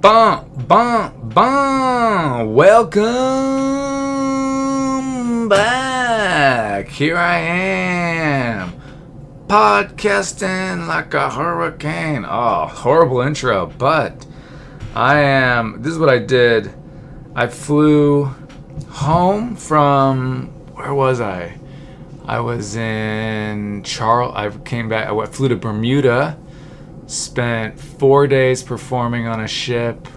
Bum, bum, bum. Welcome back. Here I am, podcasting like a hurricane. Oh, horrible intro, but this is what I did. I flew home from, where was I? I was in I came back, I flew to Bermuda. Spent 4 days performing on a ship.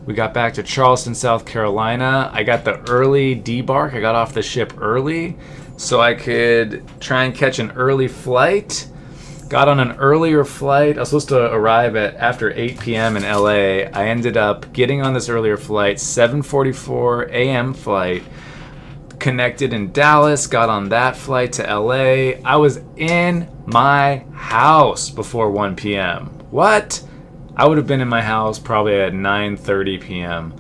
We got back to Charleston, South Carolina. I got the early debark. I got off the ship early so I could try and catch an early flight. Got on an earlier flight. I was supposed to arrive at after 8 p.m. in LA. I ended up getting on this earlier flight, 7:44 a.m. flight. Connected in Dallas, got on that flight to LA. I was in my house before 1 p.m. What? I would have been in my house probably at 9:30 p.m.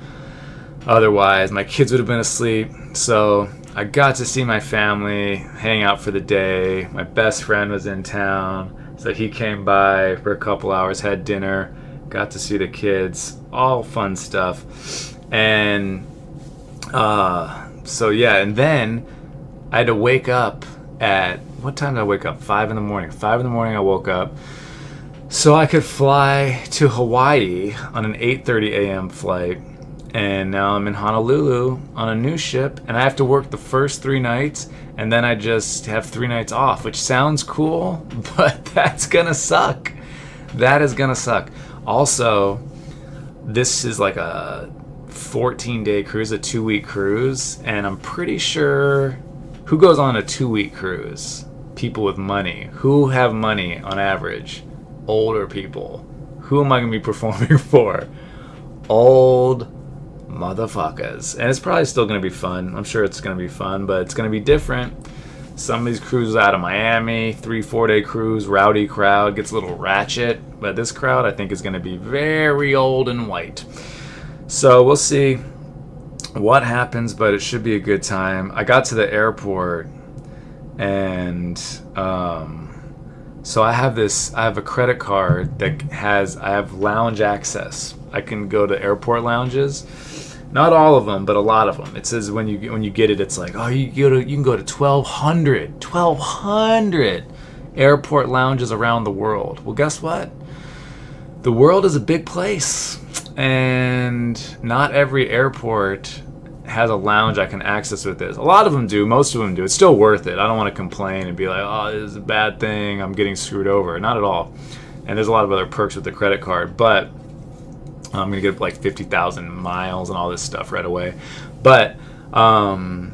Otherwise, my kids would have been asleep. So I got to see my family, hang out for the day. My best friend was in town, so he came by for a couple hours, had dinner, got to see the kids, all fun stuff. And so yeah, and then I had to wake up at, what time did I wake up? 5 in the morning. 5 in the morning I woke up so I could fly to Hawaii on an 8:30 a.m. flight. And now I'm in Honolulu on a new ship, and I have to work the first 3 nights, and then I just have 3 nights off, which sounds cool, but that's gonna suck. That is gonna suck. Also, this is like a 14-day cruise, a 2-week cruise, and I'm pretty sure who goes on a 2-week cruise? People with money. Who have money on average? Older people. Who am I going to be performing for? Old motherfuckers. And it's probably still going to be fun. I'm sure it's going to be fun, but it's going to be different. Some of these cruises out of Miami, 3-4 day cruise, rowdy crowd, gets a little ratchet, but this crowd I think is going to be very old and white. So we'll see what happens, but it should be a good time. I got to the airport, and so I have a credit card that I have lounge access. I can go to airport lounges, not all of them, but a lot of them. It says when you get it, it's like, oh, you can go to 1,200 airport lounges around the world. Well, guess what? The world is a big place, and not every airport has a lounge I can access with this. A lot of them do, most of them do. It's still worth it. I don't want to complain and be like, oh, this is a bad thing, I'm getting screwed over. Not at all. And there's a lot of other perks with the credit card, but I'm going to get like 50,000 miles and all this stuff right away. But the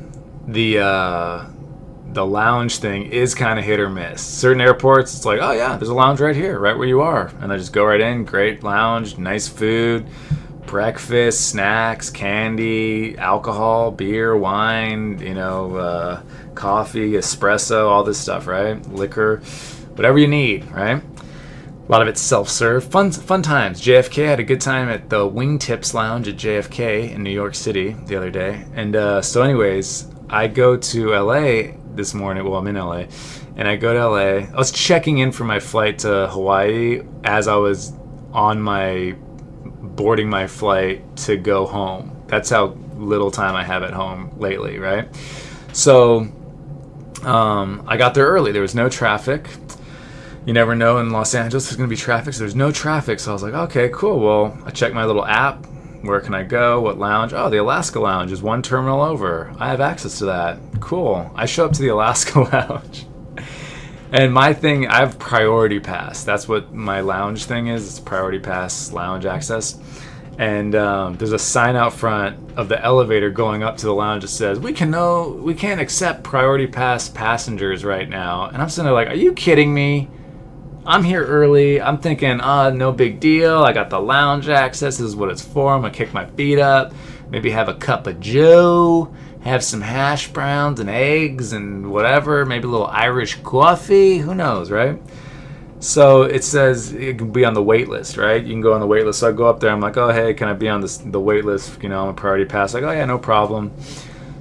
lounge thing is kind of hit or miss. Certain airports, it's like, oh yeah, there's a lounge right here, right where you are. And I just go right in, great lounge, nice food, breakfast, snacks, candy, alcohol, beer, wine, coffee, espresso, all this stuff, right? Liquor, whatever you need, right? A lot of it's self-serve. Fun times. JFK, I had a good time at the Wingtips Lounge at JFK in New York City the other day. And so anyways, I go to LA this morning. Well, I'm in LA. And I go to LA. I was checking in for my flight to Hawaii as I was boarding my flight to go home. That's how little time I have at home lately, right? So I got there early. There was no traffic. You never know, in Los Angeles there's going to be traffic, so there's no traffic. So I was like, okay, cool. Well, I checked my little app. Where can I go? What lounge? Oh, the Alaska Lounge is 1 terminal over. I have access to that. Cool. I show up to the Alaska Lounge. And my thing, I have priority pass. That's what my lounge thing is. It's priority pass lounge access. And there's a sign out front of the elevator going up to the lounge that says, we can't accept priority pass passengers right now. And I'm sitting there like, are you kidding me? I'm here early. I'm thinking, no big deal. I got the lounge access. This is what it's for. I'm going to kick my feet up. Maybe have a cup of joe. Have some hash browns and eggs and whatever. Maybe a little Irish coffee. Who knows, right? So it says it can be on the wait list, right? You can go on the wait list. So I go up there. I'm like, oh, hey, can I be on the wait list? I'm a priority pass. Like, oh, yeah, no problem.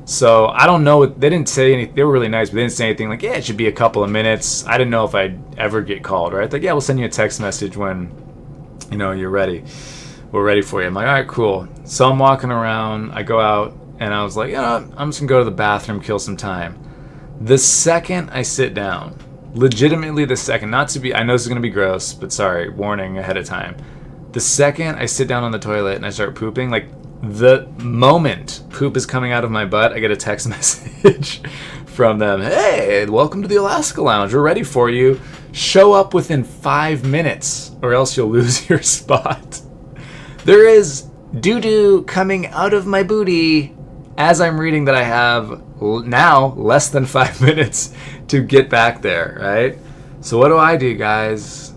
So I don't know. They didn't say anything. They were really nice, but they didn't say anything like, yeah, it should be a couple of minutes. I didn't know if I'd ever get called, right? Like, yeah, we'll send you a text message when, you're ready. we're ready for you. I'm like, all right, cool. So I'm walking around. I go out, and I was like, I'm just going to go to the bathroom, kill some time. The second I sit down, legitimately the second, not to be, I know this is going to be gross, but sorry, warning ahead of time. The second I sit down on the toilet and I start pooping, like the moment poop is coming out of my butt, I get a text message from them. Hey, welcome to the Alaska Lounge. We're ready for you. Show up within 5 minutes or else you'll lose your spot. There is doo-doo coming out of my booty as I'm reading that I have now less than 5 minutes to get back there, right? So what do, guys?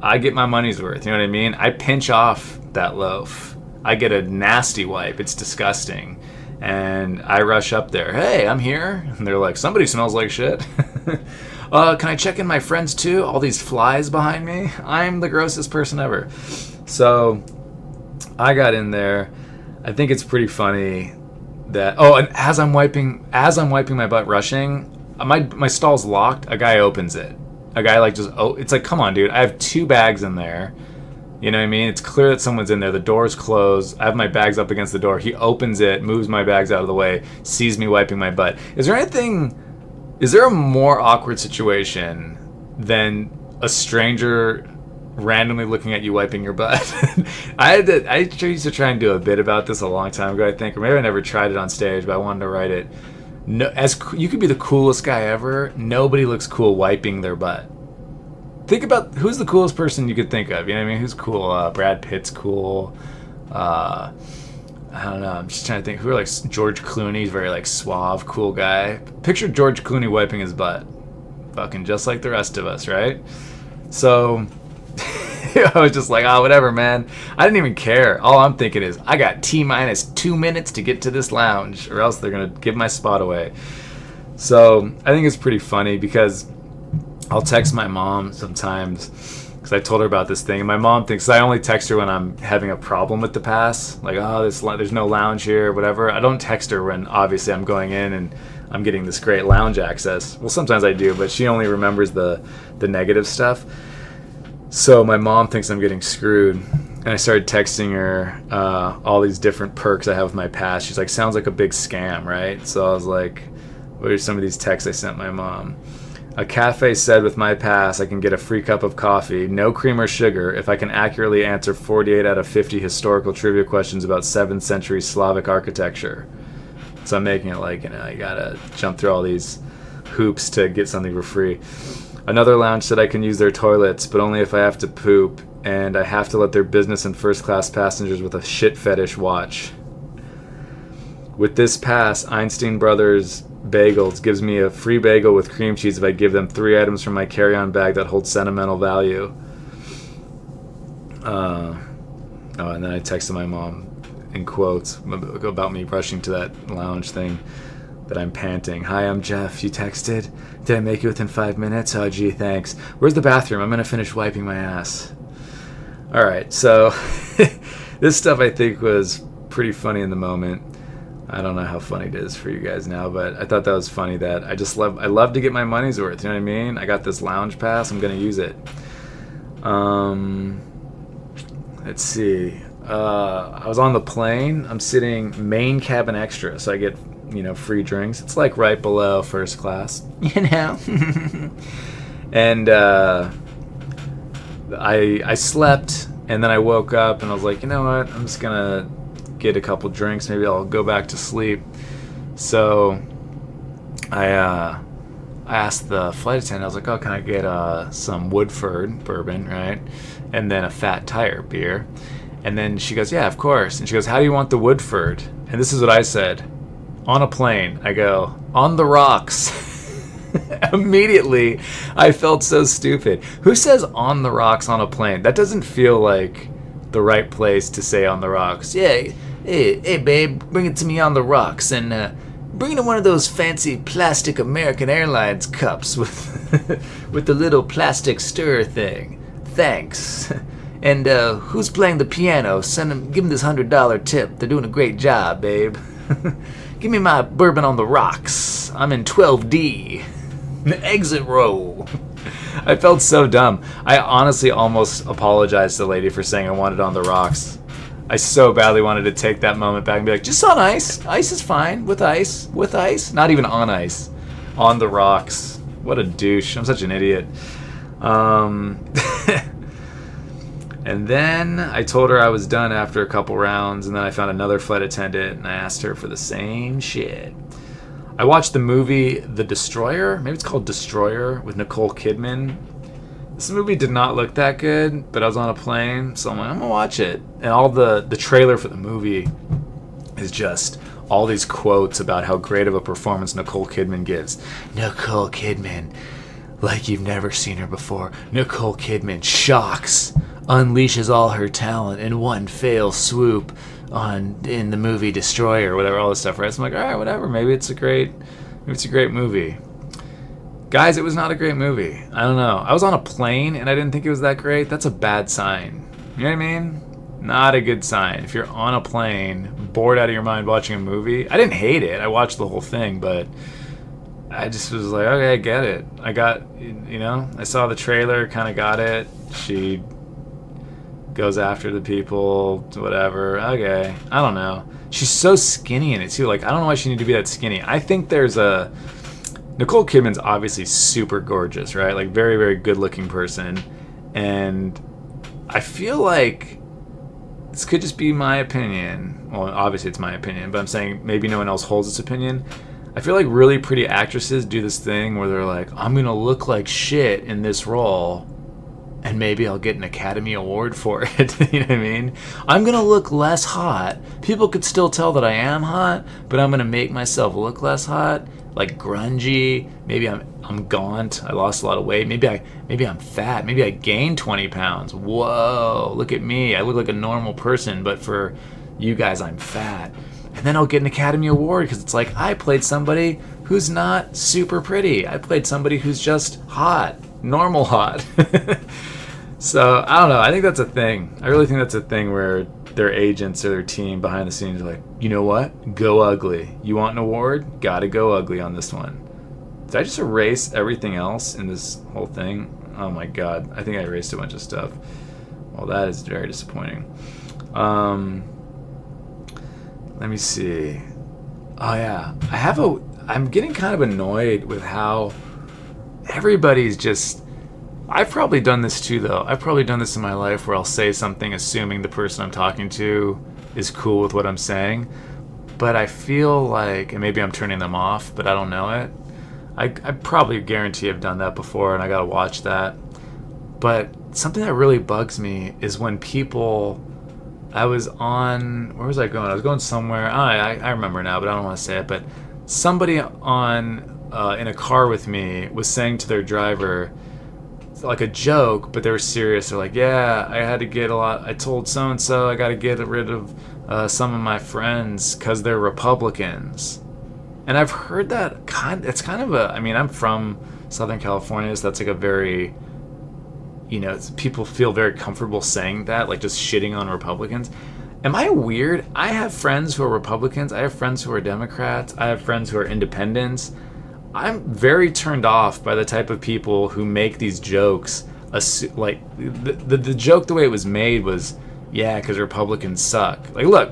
I get my money's worth, you know what I mean? I pinch off that loaf. I get a nasty wipe. It's disgusting. And I rush up there. Hey, I'm here. And they're like, somebody smells like shit. Can I check in my friends too? All these flies behind me. I'm the grossest person ever. So I got in there. I think it's pretty funny that, and as I'm wiping my butt rushing, my stall's locked. A guy opens it. A guy it's like, come on, dude. I have 2 bags in there. You know what I mean? It's clear that someone's in there. The door's closed. I have my bags up against the door. He opens it, moves my bags out of the way, sees me wiping my butt. Is there a more awkward situation than a stranger randomly looking at you wiping your butt? I used to try and do a bit about this a long time ago, I think. Or maybe I never tried it on stage, but I wanted to write it. No, you could be the coolest guy ever. Nobody looks cool wiping their butt. Think about who's the coolest person you could think of. You know what I mean? Who's cool? Brad Pitt's cool. I don't know. I'm just trying to think. Who are like George Clooney's very like suave, cool guy. Picture George Clooney wiping his butt, fucking just like the rest of us, right? So I was just like, whatever, man. I didn't even care. All I'm thinking is, I got T-minus 2 minutes to get to this lounge, or else they're gonna give my spot away. So I think it's pretty funny because I'll text my mom sometimes because I told her about this thing, and my mom thinks I only text her when I'm having a problem with the pass, like there's no lounge here, whatever. I don't text her when obviously I'm going in and I'm getting this great lounge access. Well, sometimes I do, but she only remembers the negative stuff. So my mom thinks I'm getting screwed, and I started texting her all these different perks I have with my pass. She's like, sounds like a big scam, right? So I was like, what are some of these texts I sent my mom? A cafe said with my pass I can get a free cup of coffee, no cream or sugar, if I can accurately answer 48 out of 50 historical trivia questions about 7th century Slavic architecture. So I'm making it like, I gotta jump through all these hoops to get something for free. Another lounge said I can use their toilets, but only if I have to poop, and I have to let their business and first class passengers with a shit fetish watch. With this pass, Einstein Brothers Bagels gives me a free bagel with cream cheese if I give them 3 items from my carry-on bag that hold sentimental value. And then I texted my mom in quotes about me rushing to that lounge thing that I'm panting. Hi, I'm Jeff. You texted? Did I make it within 5 minutes? Oh, gee, thanks. Where's the bathroom? I'm going to finish wiping my ass. All right, so this stuff I think was pretty funny in the moment. I don't know how funny it is for you guys now, but I thought that was funny that I love to get my money's worth, you know what I mean? I got this lounge pass, I'm going to use it. Let's see. I was on the plane. I'm sitting main cabin extra, so I get, free drinks. It's like right below first class, And I slept, and then I woke up, and I was like, you know what? I'm just going to get a couple drinks. Maybe I'll go back to sleep. So I asked the flight attendant, I was like, oh, can I get some Woodford bourbon, right? And then a Fat Tire beer. And then she goes, yeah, of course. And she goes, how do you want the Woodford? And this is what I said. On a plane, I go, on the rocks. Immediately, I felt so stupid. Who says on the rocks on a plane? That doesn't feel like the right place to say on the rocks. Yeah, hey babe, bring it to me on the rocks. And bring it in one of those fancy plastic American Airlines cups with the little plastic stir thing. Thanks. And who's playing the piano? Give him this $100 tip. They're doing a great job, babe. Give me my bourbon on the rocks. I'm in 12D. Exit row. I felt so dumb. I honestly almost apologized to the lady for saying I wanted on the rocks. I so badly wanted to take that moment back and be like, just on ice. Ice is fine. With ice. With ice. Not even on ice. On the rocks. What a douche. I'm such an idiot. And then I told her I was done after a couple rounds, and then I found another flight attendant, and I asked her for the same shit. I watched the movie The Destroyer. Maybe it's called Destroyer with Nicole Kidman. This movie did not look that good, but I was on a plane, so I'm like, I'm going to watch it. And all the trailer for the movie is just all these quotes about how great of a performance Nicole Kidman gives. Nicole Kidman, like you've never seen her before. Nicole Kidman shocks, unleashes all her talent in one fell swoop in the movie Destroyer, whatever, all this stuff, right? So I'm like, all right, whatever. Maybe it's a great movie. Guys, it was not a great movie. I don't know. I was on a plane and I didn't think it was that great. That's a bad sign. You know what I mean? Not a good sign. If you're on a plane, bored out of your mind watching a movie. I didn't hate it. I watched the whole thing, but I just was like, okay, I get it. I saw the trailer, kind of got it. She goes after the people, whatever. Okay. I don't know. She's so skinny in it, too. Like, I don't know why she needed to be that skinny. I think there's a... Nicole Kidman's obviously super gorgeous, right? Like, very, very good-looking person. And I feel like this could just be my opinion. Well, obviously it's my opinion, but I'm saying maybe no one else holds this opinion. I feel like really pretty actresses do this thing where they're like, I'm going to look like shit in this role, and maybe I'll get an Academy Award for it. You know what I mean? I'm going to look less hot. People could still tell that I am hot, but I'm going to make myself look less hot. Like grungy. Maybe I'm gaunt. I lost a lot of weight. Maybe I'm fat. Maybe I gained 20 pounds. Whoa, look at me. I look like a normal person, but for you guys, I'm fat. And then I'll get an Academy Award because it's like I played somebody who's not super pretty. I played somebody who's just hot. Normal hot. So, I don't know. I think that's a thing. I really think that's a thing where their agents or their team behind the scenes are like, you know what? Go ugly. You want an award? Gotta go ugly on this one. Did I just erase everything else in this whole thing? Oh my god. I think I erased a bunch of stuff. Well, that is very disappointing. Let me see. Oh yeah. I'm getting kind of annoyed with how everybody's just... I've probably done this too, though. I've probably done this in my life where I'll say something assuming the person I'm talking to is cool with what I'm saying. But I feel like, and maybe I'm turning them off, but I don't know it. I probably guarantee I've done that before, and I gotta watch that. But something that really bugs me is when people... where was I going? I was going somewhere. I remember now, but I don't want to say it. But somebody in a car with me was saying to their driver, like a joke, but they were serious. They're like, yeah, I told so-and-so I got to get rid of some of my friends because they're Republicans. And I've heard that it's kind of I'm from Southern California, so that's like a very, people feel very comfortable saying that, like just shitting on Republicans. Am I weird? I have friends who are Republicans. I have friends who are Democrats. I have friends who are independents. I'm very turned off by the type of people who make these jokes. Like the joke, the way it was made was, yeah, because Republicans suck. Like, look,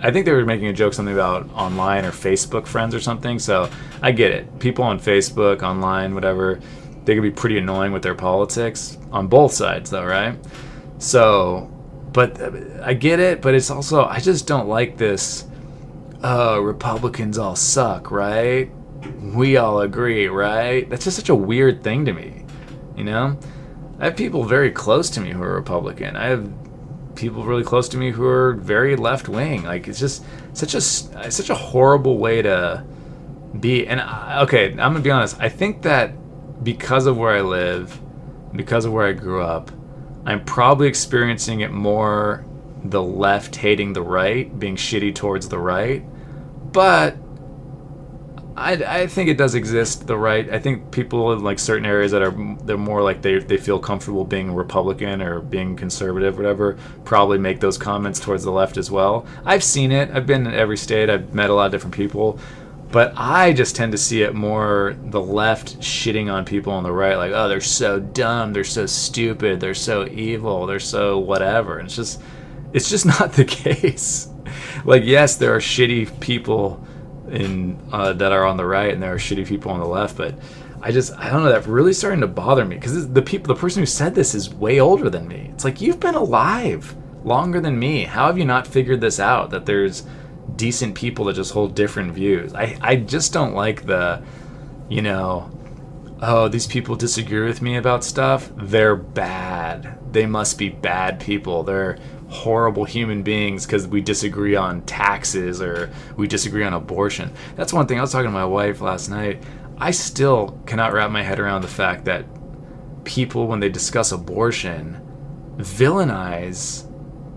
I think they were making a joke something about online or Facebook friends or something. So I get it. People on Facebook, online, whatever, they can be pretty annoying with their politics on both sides, though, right? So, but I get it. But it's also, I just don't like this. Republicans all suck, right? We all agree, right? That's just such a weird thing to me, I have people very close to me who are Republican. I have people really close to me who are very left-wing. Like, it's just such a horrible way to be. And, okay, I'm going to be honest. I think that because of where I live, because of where I grew up, I'm probably experiencing it more the left hating the right, being shitty towards the right. But I think it does exist, the right. I think people in like certain areas they're more like they feel comfortable being Republican or being conservative, whatever, probably make those comments towards the left as well. I've seen it. I've been in every state. I've met a lot of different people. But I just tend to see it more the left shitting on people on the right, like, oh, they're so dumb, they're so stupid, they're so evil, they're so whatever. And It's just not the case. Like, yes, there are shitty people that are on the right, and there are shitty people on the left, but I don't know, that really starting to bother me, because the person who said this is way older than me. It's like, you've been alive longer than me. How have you not figured this out, that there's decent people that just hold different views? I just don't like the, oh, these people disagree with me about stuff. They're bad. They must be bad people. They're horrible human beings because we disagree on taxes or we disagree on abortion. That's one thing. I was talking to my wife last night. I still cannot wrap my head around the fact that people, when they discuss abortion, villainize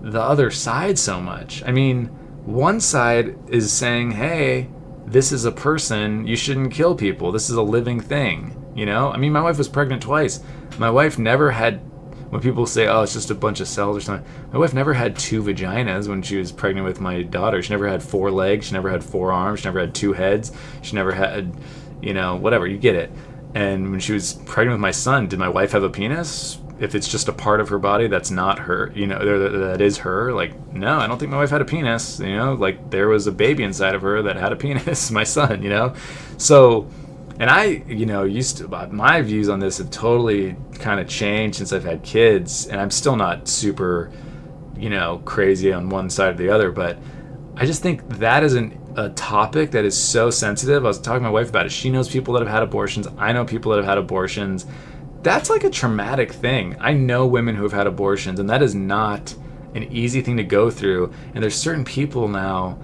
the other side so much. I mean, one side is saying, hey, this is a person, you shouldn't kill people, this is a living thing, I mean, my wife was pregnant twice. My wife never had, when people say, oh, it's just a bunch of cells or something, my wife never had 2 vaginas when she was pregnant with my daughter. She never had 4 legs, she never had 4 arms, she never had 2 heads, she never had, whatever, you get it. And when she was pregnant with my son, did my wife have a penis? If it's just a part of her body that's not her, that is her, like, no, I don't think my wife had a penis, like, there was a baby inside of her that had a penis, my son, So, and I, my views on this have totally kind of changed since I've had kids, and I'm still not super, crazy on one side or the other, but I just think that is a topic that is so sensitive. I was talking to my wife about it. She knows people that have had abortions. I know people that have had abortions. That's like a traumatic thing. I know women who have had abortions, and that is not an easy thing to go through. And there's certain people now,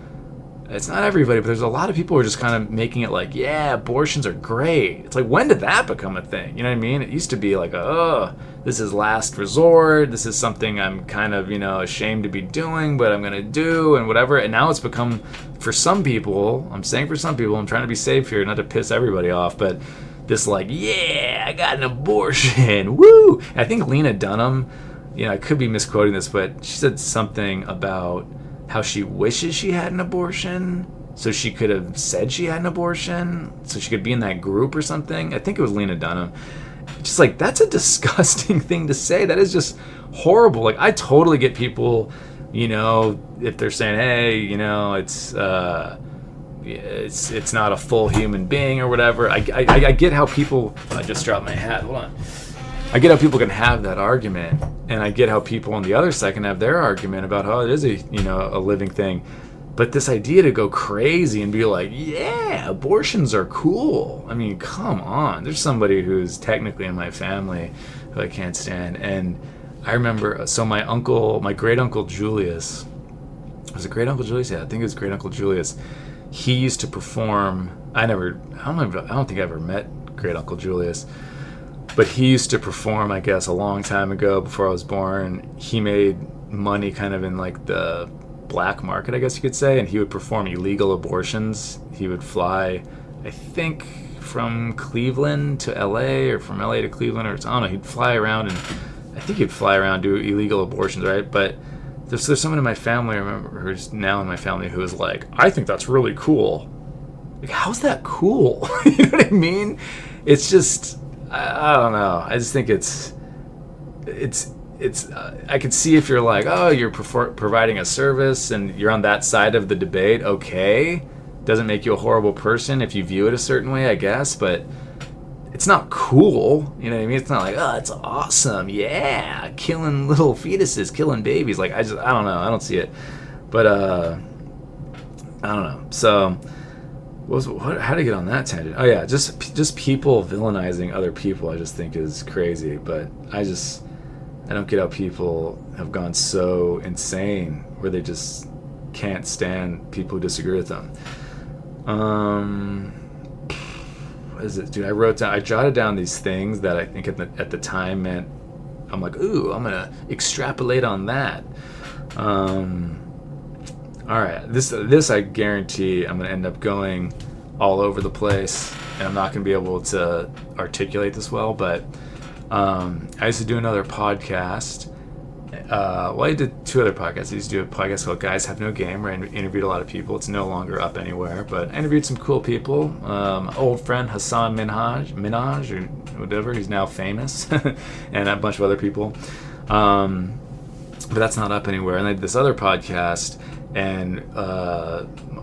it's not everybody, but there's a lot of people who are just kind of making it like, yeah, abortions are great. It's like, when did that become a thing? You know what I mean? It used to be like, oh, this is last resort. This is something I'm kind of, ashamed to be doing, but I'm going to do and whatever. And now it's become, for some people, I'm saying for some people, I'm trying to be safe here, not to piss everybody off, but this like, yeah, I got an abortion, woo! And I think Lena Dunham, I could be misquoting this, but she said something about how she wishes she had an abortion, so she could have said she had an abortion, so she could be in that group or something. I think it was Lena Dunham. Just like, that's a disgusting thing to say. That is just horrible. Like, I totally get people, if they're saying, hey, it's not a full human being or whatever. I get how people, I just dropped my hat, hold on. I get how people can have that argument, and I get how people on the other side can have their argument about how it is a living thing. But this idea to go crazy and be like, yeah, abortions are cool. I mean, come on. There's somebody who's technically in my family who I can't stand. And I remember, so my great uncle Julius, was it great uncle Julius? Yeah, I think it was great uncle Julius. He used to perform. I don't think I ever met great uncle Julius, but he used to perform, I guess, a long time ago before I was born. He made money kind of in like the black market, I guess you could say, and he would perform illegal abortions. He would fly, I think, from Cleveland to LA or from LA to Cleveland, or I don't know, he'd fly around, and I think he'd fly around, do illegal abortions, right? But there's someone in my family, I remember, who's now in my family, who is like, I think that's really cool. Like, how's that cool? You know what I mean? It's just, I don't know. I just think it's I could see if you're like, oh, you're providing a service and you're on that side of the debate, okay. Doesn't make you a horrible person if you view it a certain way, I guess, but it's not cool. You know what I mean? It's not like, oh, it's awesome, yeah, killing little fetuses, killing babies. Like, I don't know. I don't see it. But, I don't know. So, how to get on that tangent? Oh, yeah, just people villainizing other people, I just think is crazy. But I don't get how people have gone so insane where they just can't stand people who disagree with them. What is it, dude? I jotted down these things that I think at the time meant, I'm like, ooh, I'm gonna extrapolate on that. All right, this I guarantee I'm gonna end up going all over the place, and I'm not gonna be able to articulate this well, but I used to do another podcast. I did 2 other podcasts. I used to do a podcast called Guys Have No Game, where I interviewed a lot of people. It's no longer up anywhere, but I interviewed some cool people. Old friend Hassan Minhaj, or whatever, he's now famous, and a bunch of other people. but that's not up anywhere. And I did this other podcast, and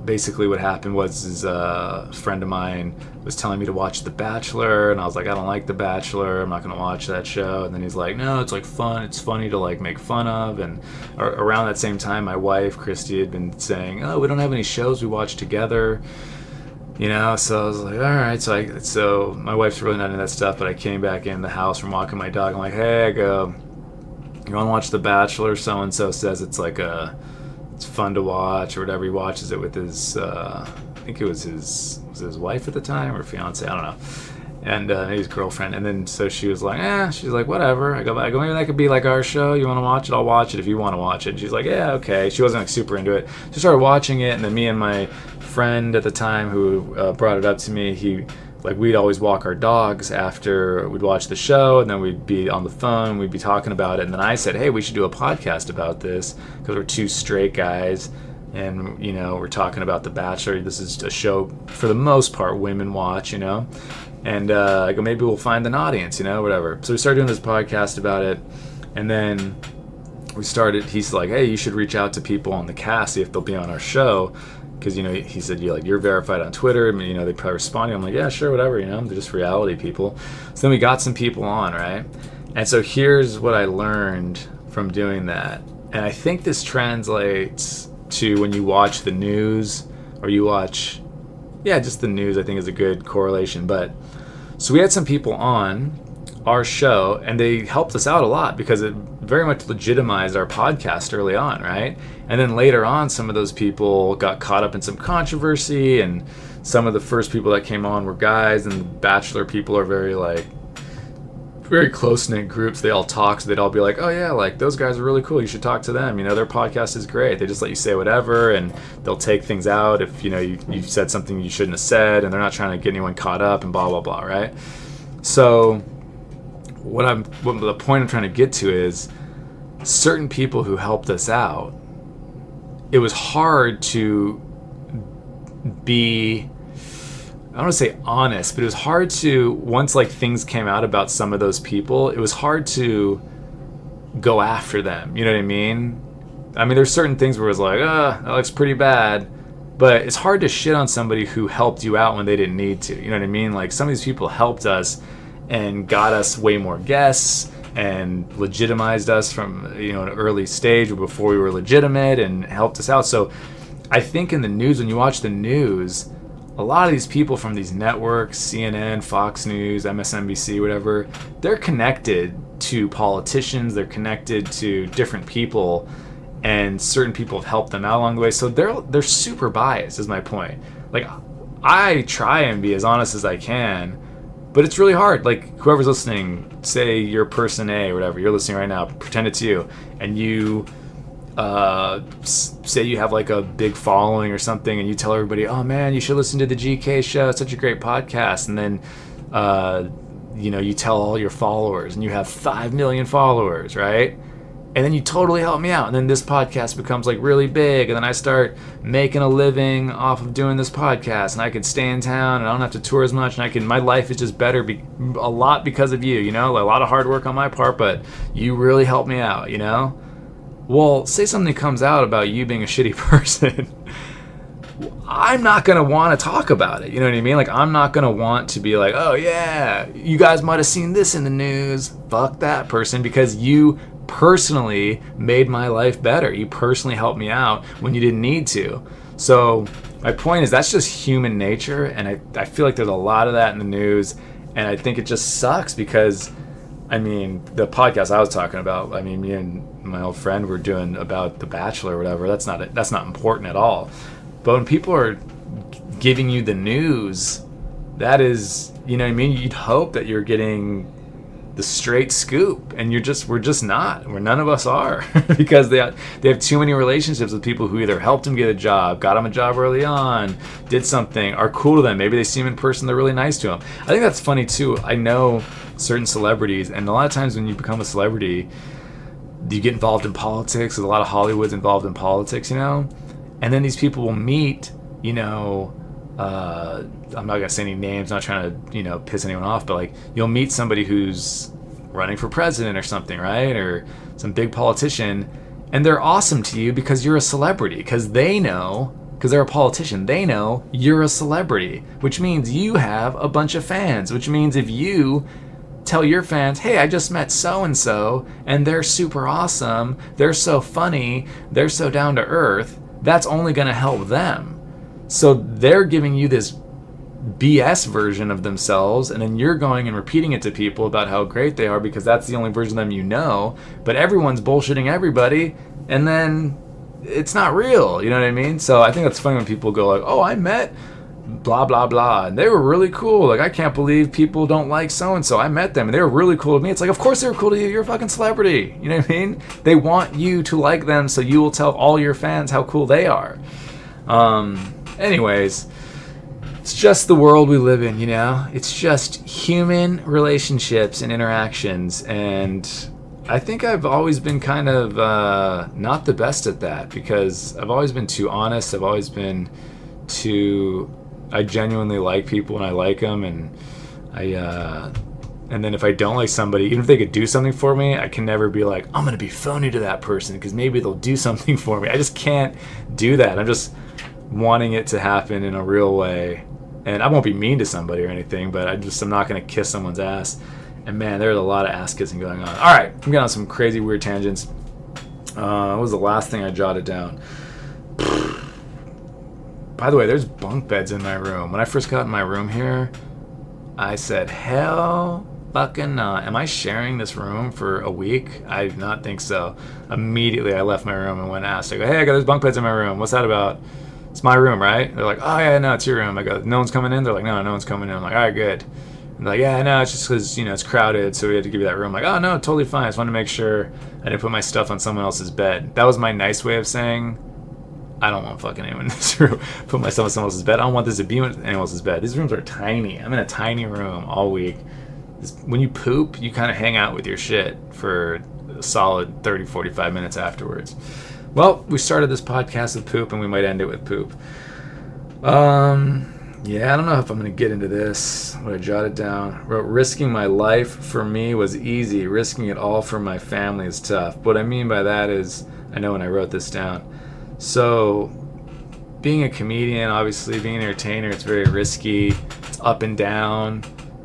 basically what happened was is a friend of mine was telling me to watch The Bachelor, and I was like, I don't like The Bachelor, I'm not going to watch that show. And then he's like, no, it's like fun, it's funny to like make fun of. And around that same time, my wife Christy had been saying, oh, we don't have any shows we watch together, you know. So I was like, all right. So my wife's really not into that stuff, but I came back in the house from walking my dog. I'm like, hey, I go, you want to watch The Bachelor? So and so says it's fun to watch or whatever. He watches it with his I think it was his wife at the time or fiance, I don't know, and maybe his girlfriend. And then so she was like, she's like, whatever. I go maybe that could be like our show, you want to watch it, I'll watch it if you want to watch it. And she's like, yeah, okay. She wasn't like super into it. She started watching it, and then me and my friend at the time who brought it up to me, we'd always walk our dogs after we'd watch the show, and then we'd be on the phone, we'd be talking about it. And then I said, hey, we should do a podcast about this, because we're two straight guys, and, you know, we're talking about The Bachelor. This is a show, for the most part, women watch, you know. And I go, maybe we'll find an audience, you know, whatever. So we started doing this podcast about it, and then he's like, hey, you should reach out to people on the cast, see if they'll be on our show. Because, you know, he said, you're verified on Twitter. I mean, you know, they probably respond. I'm like, yeah, sure, whatever, you know, they're just reality people. So then we got some people on, right? And so here's what I learned from doing that. And I think this translates to when you watch the news, or you watch, just the news, I think is a good correlation. But so we had some people on our show, and they helped us out a lot because it very much legitimized our podcast early on, right? And then later on, some of those people got caught up in some controversy, and some of the first people that came on were guys, and the Bachelor people are very close-knit groups. They all talk, so they'd all be like, oh yeah, like those guys are really cool, you should talk to them, you know, their podcast is great. They just let you say whatever, and they'll take things out if, you know, you said something you shouldn't have said, and they're not trying to get anyone caught up and blah blah blah, right? So what the point I'm trying to get to is, certain people who helped us out, it was hard to be, I don't want to say honest, but it was hard to, once like things came out about some of those people, it was hard to go after them, you know what I mean? I mean, there's certain things where it's like, that looks pretty bad, but it's hard to shit on somebody who helped you out when they didn't need to, you know what I mean? Like, some of these people helped us and got us way more guests and legitimized us from, you know, an early stage before we were legitimate, and helped us out. So I think in the news, when you watch the news, a lot of these people from these networks, CNN, Fox News, MSNBC, whatever, they're connected to politicians, they're connected to different people, and certain people have helped them out along the way. So they're super biased, is my point. Like, I try and be as honest as I can, but it's really hard. Like, whoever's listening, say you're person A or whatever, you're listening right now, pretend it's you, and you say you have like a big following or something, and you tell everybody, oh man, you should listen to the GK show, it's such a great podcast. And then you know, you tell all your followers, and you have 5 million followers, right? And then you totally help me out, and then this podcast becomes like really big, and then I start making a living off of doing this podcast, and I can stay in town, and I don't have to tour as much, and my life is just better a lot because of you, you know, a lot of hard work on my part, but you really helped me out, you know? Well, say something comes out about you being a shitty person, I'm not going to want to talk about it, you know what I mean? Like, I'm not going to want to be like, oh yeah, you guys might have seen this in the news, fuck that person, because you personally made my life better. You personally helped me out when you didn't need to. So my point is, that's just human nature, and I feel like there's a lot of that in the news, and I think it just sucks because, I mean, the podcast I was talking about, I mean, me and my old friend were doing about The Bachelor or whatever, that's not important at all. But when people are giving you the news, that is, you know what I mean, you'd hope that you're getting the straight scoop, and we're just not. None of us are because they have too many relationships with people who either helped them get a job, got them a job early on, did something, are cool to them. Maybe they see them in person, they're really nice to them. I think that's funny too. I know certain celebrities, and a lot of times when you become a celebrity, you get involved in politics. There's a lot of Hollywood's involved in politics, you know, and then these people will meet, you know, I'm not gonna say any names, not trying to, you know, piss anyone off, but like, you'll meet somebody who's running for president or something, right, or some big politician, And they're awesome to you because you're a celebrity, because they're a politician, they know you're a celebrity, which means you have a bunch of fans, which means if you tell your fans, hey, I just met so-and-so, and they're super awesome, they're so funny, they're so down to earth, that's only going to help them. So they're giving you this BS version of themselves, and then you're going and repeating it to people about how great they are because that's the only version of them you know, but everyone's bullshitting everybody, and then it's not real, you know what I mean? So I think that's funny when people go like, oh, I met blah blah blah and they were really cool, like I can't believe people don't like so and so, I met them and they were really cool to me. It's like, of course they were cool to you, you're a fucking celebrity, you know what I mean? They want you to like them so you will tell all your fans how cool they are. Anyways, it's just the world we live in, you know? It's just human relationships and interactions, and I think I've always been kind of not the best at that because I've always been too honest. I've always been I genuinely like people and I like them, and and then if I don't like somebody, even if they could do something for me, I can never be like, I'm going to be phony to that person because maybe they'll do something for me. I just can't do that. I'm just wanting it to happen in a real way. And I won't be mean to somebody or anything, but I'm not going to kiss someone's ass. And man, there's a lot of ass kissing going on. All right, I'm getting on some crazy weird tangents. What was the last thing I jotted down? By the way, there's bunk beds in my room. When I first got in my room here, I said, hell fucking not. Am I sharing this room for a week? I do not think so. Immediately, I left my room and went and asked. I go, hey, I got those bunk beds in my room. What's that about? It's my room, right? They're like, oh, yeah, no, it's your room. I go, no one's coming in? They're like, no one's coming in. I'm like, all right, good. And they're like, yeah, no, it's just because, it's crowded, so we had to give you that room. I'm like, oh, no, totally fine. I just wanted to make sure I didn't put my stuff on someone else's bed. That was my nice way of saying, I don't want fucking anyone in this room. Put my stuff on someone else's bed. I don't want this to be on anyone else's bed. These rooms are tiny. I'm in a tiny room all week. When you poop, you kind of hang out with your shit for a solid 30, 45 minutes afterwards. Well, we started this podcast with poop, and we might end it with poop. Yeah, I don't know if I'm going to get into this. What I jotted down. Wrote, risking my life for me was easy. Risking it all for my family is tough. What I mean by that is, I know when I wrote this down. So, being a comedian, obviously, being an entertainer, it's very risky. It's up and down.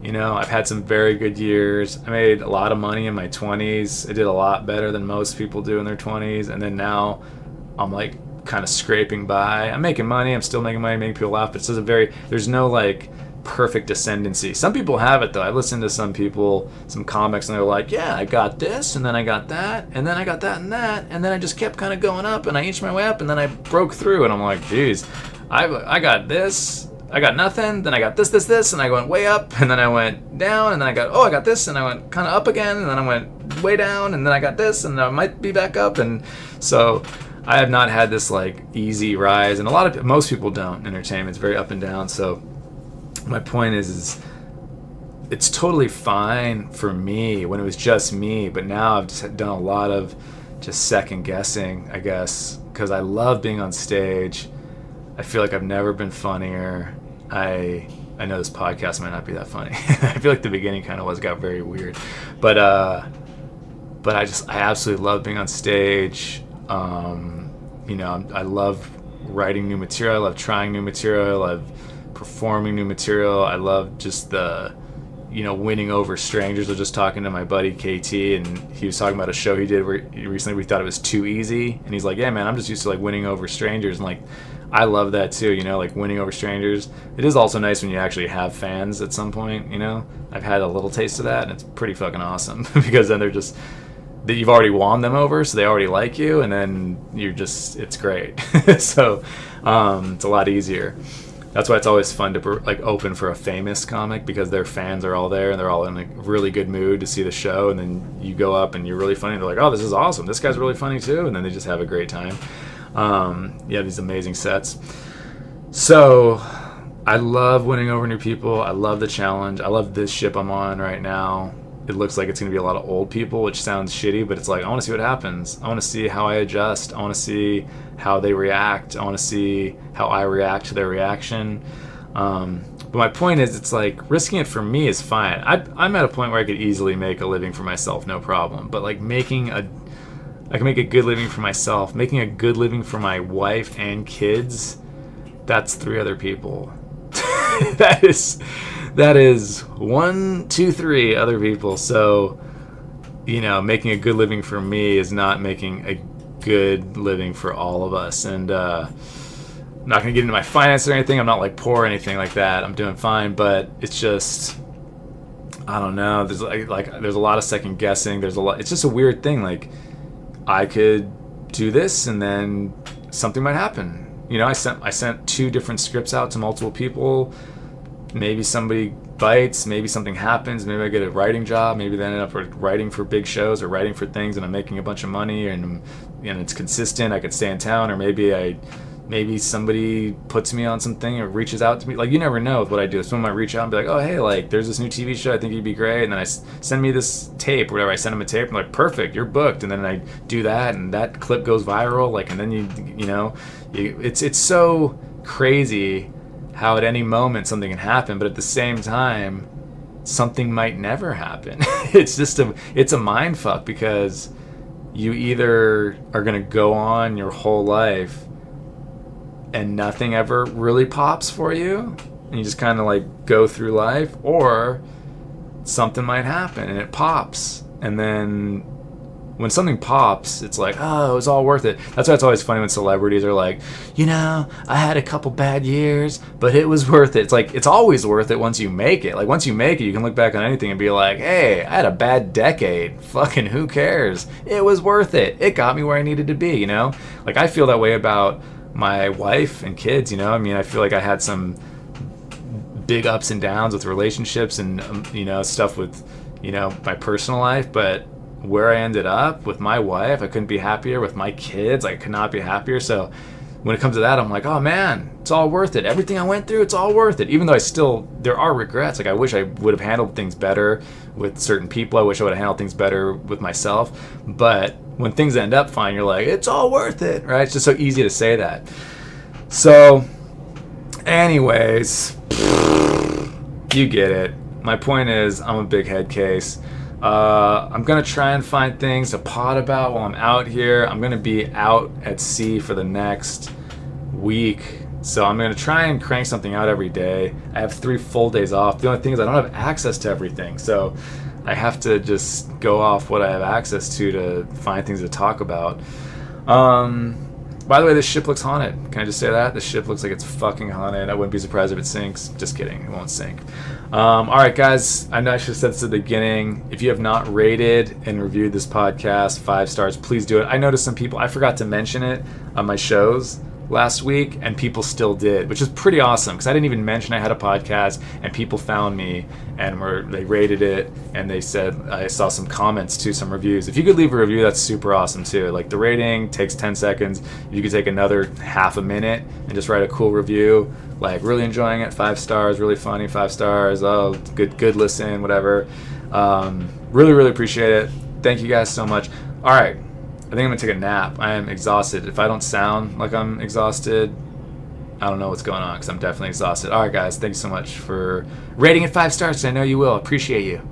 I've had some very good years. I made a lot of money in my 20s. I did a lot better than most people do in their 20s. And then now I'm like kind of scraping by. I'm making money. I'm still making money, making people laugh. But there's no like perfect ascendancy. Some people have it though. I listened to some people, some comics, and they're like, yeah, I got this, and then I got that, and then I got that and that, and then I just kept kind of going up, and I inched my way up, and then I broke through. And I'm like, geez, I got this. I got nothing, then I got this, and I went way up, and then I went down, and then I got this, and I went kind of up again, and then I went way down, and then I got this, and I might be back up, and so I have not had this like easy rise, and most people don't in entertainment. It's very up and down. So my point is it's totally fine for me when it was just me, but now I've just done a lot of just second guessing, I guess, because I love being on stage. I feel like I've never been funnier. I know this podcast might not be that funny. I feel like the beginning kind of got very weird, but I absolutely love being on stage. I love writing new material. I love trying new material. I love performing new material. I love just the, winning over strangers. I was just talking to my buddy KT, and he was talking about a show he did where recently we thought it was too easy, and he's like, yeah, man, I'm just used to like winning over strangers, and like I love that too, like winning over strangers. It is also nice when you actually have fans at some point, I've had a little taste of that, and it's pretty fucking awesome because then they're just, that you've already won them over, so they already like you, and then it's great. So it's a lot easier. That's why it's always fun to like open for a famous comic, because their fans are all there and they're all in a really good mood to see the show, and then you go up and you're really funny, and they're like, oh, this is awesome, this guy's really funny too, and then they just have a great time. You have these amazing sets. So I love winning over new people. I love the challenge. I love this ship I'm on right now. It looks like it's going to be a lot of old people, which sounds shitty, but it's like, I want to see what happens. I want to see how I adjust. I want to see how they react. I want to see how I react to their reaction. But my point is, it's like, risking it for me is fine. I'm at a point where I could easily make a living for myself, no problem. But like making a I can make a good living for myself. Making a good living for my wife and kids, that's 3 other people. that is 1, 2, 3 other people. So, making a good living for me is not making a good living for all of us. And I'm not going to get into my finances or anything. I'm not like poor or anything like that. I'm doing fine, but it's just, I don't know. There's there's a lot of second guessing. It's just a weird thing. Like, I could do this and then something might happen. I sent 2 different scripts out to multiple people. Maybe somebody bites, maybe something happens, maybe I get a writing job, maybe they end up writing for big shows or writing for things and I'm making a bunch of money and it's consistent, I could stay in town, or maybe somebody puts me on something or reaches out to me. Like, you never know with what I do. Someone might reach out and be like, oh, hey, like, there's this new TV show, I think you'd be great, and then send me this tape or whatever. I send them a tape and I'm like, perfect, you're booked, and then I do that and that clip goes viral, like, and then it's so crazy how at any moment something can happen, but at the same time something might never happen. It's a mind fuck, because you either are going to go on your whole life and nothing ever really pops for you and you just kind of like go through life, or something might happen and it pops, and then when something pops, it's like, oh, it was all worth it. That's why it's always funny when celebrities are like, I had a couple bad years, but it was worth it. It's like, it's always worth it once you make it. Like, once you make it, you can look back on anything and be like, hey, I had a bad decade. Fucking who cares? It was worth it. It got me where I needed to be, Like, I feel that way about my wife and kids, I feel like I had some big ups and downs with relationships and, stuff with, my personal life, but where I ended up with my wife, I couldn't be happier. With my kids, I could not be happier. So when it comes to that, I'm like, oh man, it's all worth it. Everything I went through, it's all worth it. Even though there are regrets. Like, I wish I would have handled things better with certain people. I wish I would have handled things better with myself. But when things end up fine, you're like, it's all worth it, right? It's just so easy to say that. So anyways, you get it. My point is, I'm a big head case. I'm going to try and find things to pod about while I'm out here. I'm going to be out at sea for the next week, so I'm going to try and crank something out every day. I have 3 full days off. The only thing is I don't have access to everything, so I have to just go off what I have access to find things to talk about. By the way, this ship looks haunted. Can I just say that? This ship looks like it's fucking haunted. I wouldn't be surprised if it sinks. Just kidding. It won't sink. Alright, guys. I know I should have said this at the beginning. If you have not rated and reviewed this podcast 5 stars, please do it. I noticed some people, I forgot to mention it on my shows last week, and people still did, which is pretty awesome, because I didn't even mention I had a podcast, and people found me and they rated it, and they said, I saw some comments too, some reviews. If you could leave a review, that's super awesome too. Like, the rating takes 10 seconds. If you could take another half a minute and just write a cool review, like, really enjoying it, 5 stars, really funny, 5 stars, oh, good listen, whatever. Really, really appreciate it. Thank you guys so much. All right. I think I'm going to take a nap. I am exhausted. If I don't sound like I'm exhausted, I don't know what's going on, because I'm definitely exhausted. All right, guys. Thank you so much for rating it 5 stars. I know you will. Appreciate you.